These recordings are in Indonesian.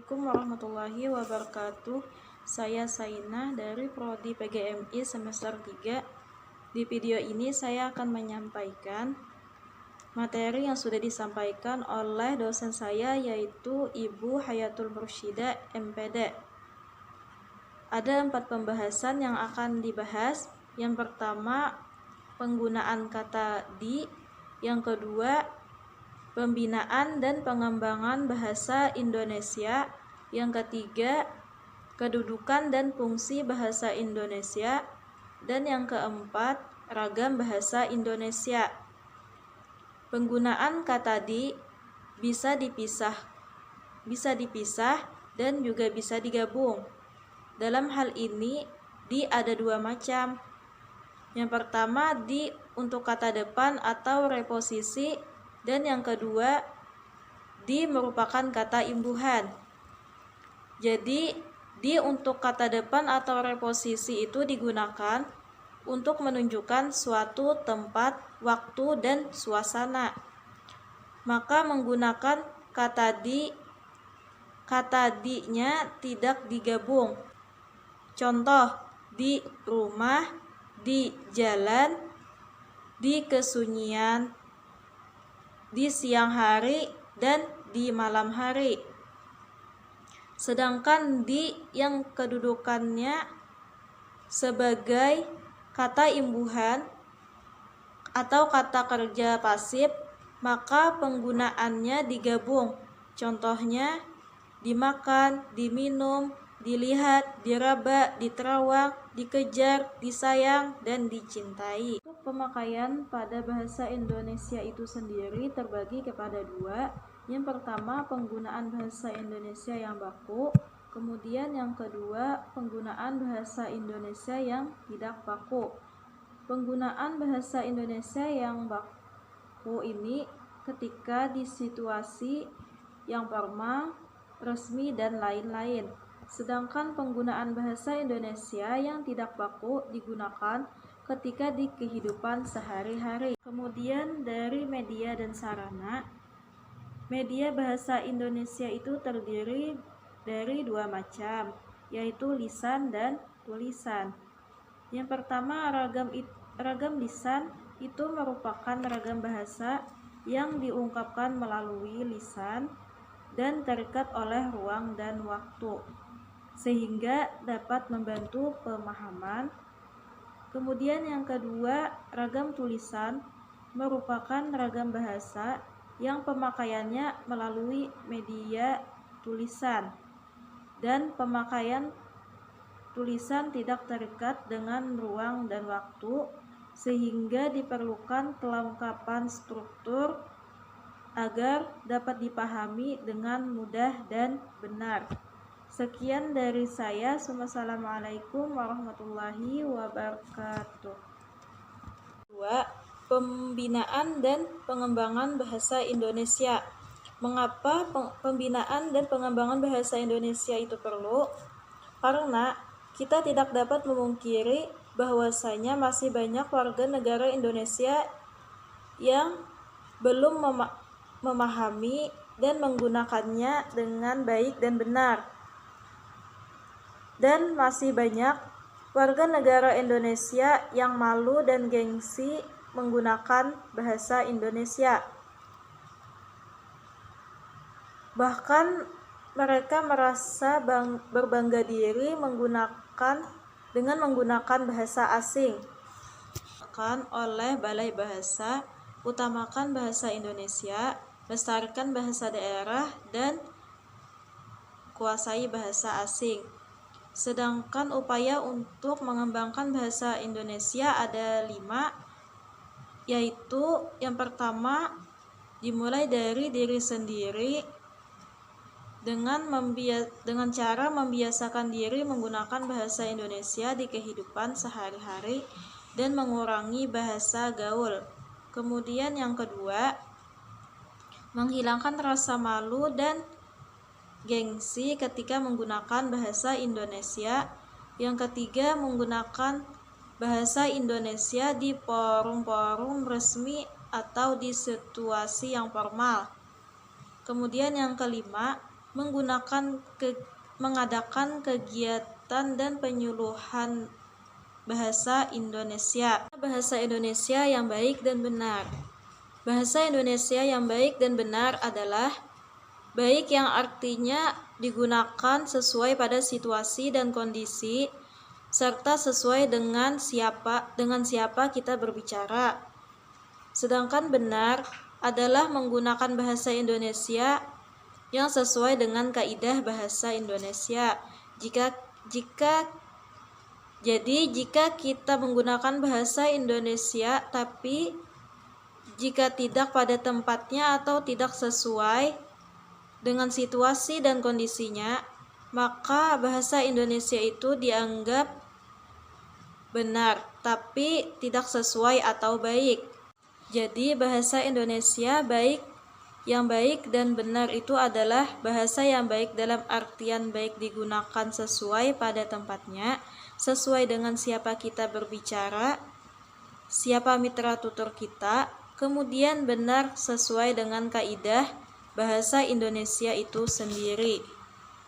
Assalamualaikum warahmatullahi wabarakatuh. Saya Sainah dari Prodi PGMI semester 3. Di video ini saya akan menyampaikan materi yang sudah disampaikan oleh dosen saya, yaitu Ibu Hayatul Mursyidah MPD. Ada 4 pembahasan yang akan dibahas. Yang pertama, penggunaan kata di. Yang kedua, pembinaan dan pengembangan bahasa Indonesia. Yang ketiga, kedudukan dan fungsi bahasa Indonesia. Dan yang keempat, ragam bahasa Indonesia. Penggunaan kata di bisa dipisah dan juga bisa digabung. Dalam hal ini, di ada 2 macam. Yang pertama, di untuk kata depan atau reposisi, dan yang kedua, di merupakan kata imbuhan. Jadi, di untuk kata depan atau reposisi itu digunakan untuk menunjukkan suatu tempat, waktu, dan suasana. Maka menggunakan kata di-nya tidak digabung. Contoh, di rumah, di jalan, di kesunyian, di siang hari, dan di malam hari. Sedangkan di yang kedudukannya sebagai kata imbuhan atau kata kerja pasif, maka penggunaannya digabung. Contohnya, dimakan, diminum, dilihat, diraba, diterawang, dikejar, disayang, dan dicintai. Untuk pemakaian pada bahasa Indonesia itu sendiri terbagi kepada 2. Yang pertama, penggunaan bahasa Indonesia yang baku. Kemudian yang kedua, penggunaan bahasa Indonesia yang tidak baku. Penggunaan bahasa Indonesia yang baku ini ketika di situasi yang formal, resmi, dan lain-lain. Sedangkan penggunaan bahasa Indonesia yang tidak baku digunakan ketika di kehidupan sehari-hari. Kemudian dari media dan sarana. Media bahasa Indonesia itu terdiri dari 2 macam, yaitu lisan dan tulisan. Yang pertama, ragam lisan itu merupakan ragam bahasa yang diungkapkan melalui lisan dan terikat oleh ruang dan waktu, sehingga dapat membantu pemahaman. Kemudian yang kedua, ragam tulisan merupakan ragam bahasa yang pemakaiannya melalui media tulisan, dan pemakaian tulisan tidak terikat dengan ruang dan waktu, sehingga diperlukan kelengkapan struktur agar dapat dipahami dengan mudah dan benar. Sekian dari saya. Wassalamualaikum warahmatullahi wabarakatuh. 2. Pembinaan dan pengembangan bahasa Indonesia. Mengapa pembinaan dan pengembangan bahasa Indonesia itu perlu? Karena kita tidak dapat memungkiri bahwasanya masih banyak warga negara Indonesia yang belum memahami dan menggunakannya dengan baik dan benar. Dan masih banyak warga negara Indonesia yang malu dan gengsi menggunakan bahasa Indonesia. Bahkan mereka merasa berbangga diri dengan menggunakan bahasa asing. Oleh Balai Bahasa, utamakan bahasa Indonesia, lestarikan bahasa daerah, dan kuasai bahasa asing. Sedangkan upaya untuk mengembangkan bahasa Indonesia ada 5, yaitu yang pertama, dimulai dari diri sendiri dengan cara membiasakan diri menggunakan bahasa Indonesia di kehidupan sehari-hari dan mengurangi bahasa gaul. Kemudian yang kedua, menghilangkan rasa malu dan gengsi ketika menggunakan bahasa Indonesia. Yang ketiga, menggunakan bahasa Indonesia di forum-forum resmi atau di situasi yang formal. Kemudian yang kelima, mengadakan kegiatan dan penyuluhan bahasa Indonesia. Bahasa Indonesia yang baik dan benar. Bahasa Indonesia yang baik dan benar adalah baik yang artinya digunakan sesuai pada situasi dan kondisi, serta sesuai dengan siapa kita berbicara. Sedangkan benar adalah menggunakan bahasa Indonesia yang sesuai dengan kaidah bahasa Indonesia. Jika kita menggunakan bahasa Indonesia tapi jika tidak pada tempatnya atau tidak sesuai dengan situasi dan kondisinya, maka bahasa Indonesia itu dianggap benar tapi tidak sesuai atau baik. Jadi bahasa Indonesia yang baik dan benar itu adalah bahasa yang baik dalam artian baik digunakan sesuai pada tempatnya, sesuai dengan siapa kita berbicara, siapa mitra tutur kita, kemudian benar sesuai dengan kaidah bahasa Indonesia itu sendiri.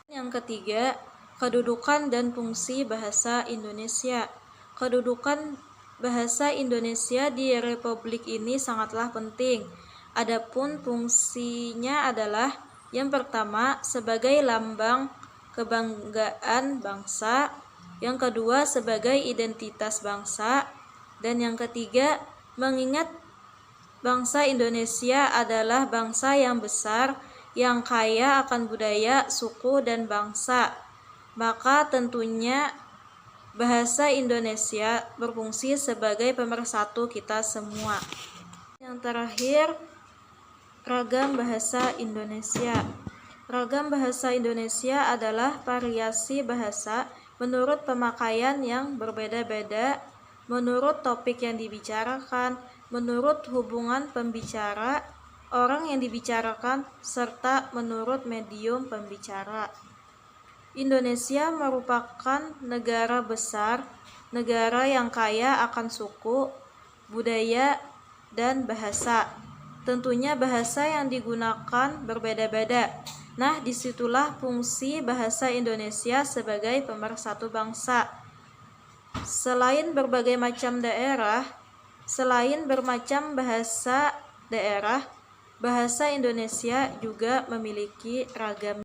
Yang ketiga, kedudukan dan fungsi bahasa Indonesia. Kedudukan bahasa Indonesia di Republik ini sangatlah penting. Adapun fungsinya adalah yang pertama sebagai lambang kebanggaan bangsa, yang kedua sebagai identitas bangsa, dan yang ketiga mengingat bangsa Indonesia adalah bangsa yang besar, yang kaya akan budaya, suku, dan bangsa. Maka tentunya bahasa Indonesia berfungsi sebagai pemersatu kita semua. Yang terakhir, ragam bahasa Indonesia. Ragam bahasa Indonesia adalah variasi bahasa menurut pemakaian yang berbeda-beda, menurut topik yang dibicarakan, menurut hubungan pembicara, orang yang dibicarakan, serta menurut medium pembicara. Indonesia merupakan negara besar, negara yang kaya akan suku, budaya, dan bahasa. Tentunya bahasa yang digunakan berbeda-beda. Nah, disitulah fungsi bahasa Indonesia sebagai pemersatu bangsa. Selain bermacam bahasa daerah, bahasa Indonesia juga memiliki ragam